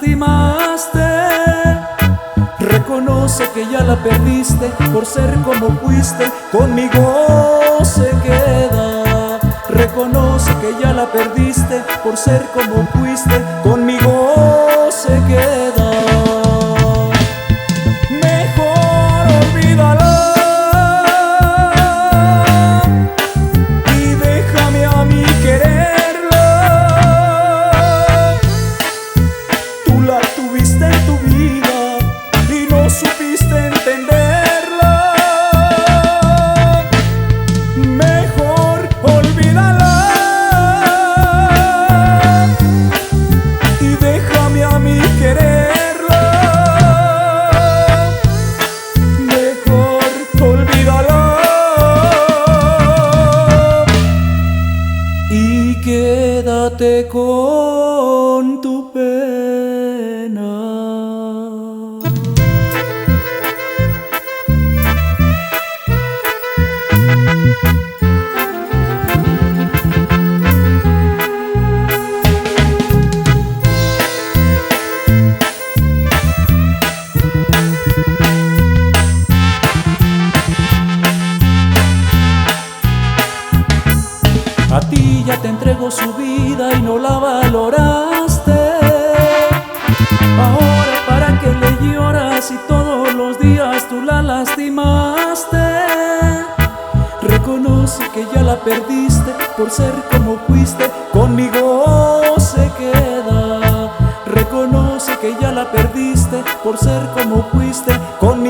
lastimaste. Reconoce que ya la perdiste por ser como fuiste, conmigo se queda. Reconoce que ya la perdiste por ser como fuiste, conmigo se queda. Mejor olvídala y déjame a mí quererla. Tú la tuviste en tu vida y no supiste entenderla. Mejor olvídala y déjame a mí quererla. Mejor olvídala y quédate con tu pena. A ti ya te entregó su vida y no la valoraste. Ahora para qué le lloras si todos los días tú la lastimaste. Reconoce que ya la perdiste por ser como fuiste, conmigo se queda. Reconoce que ya la perdiste por ser como fuiste, conmigo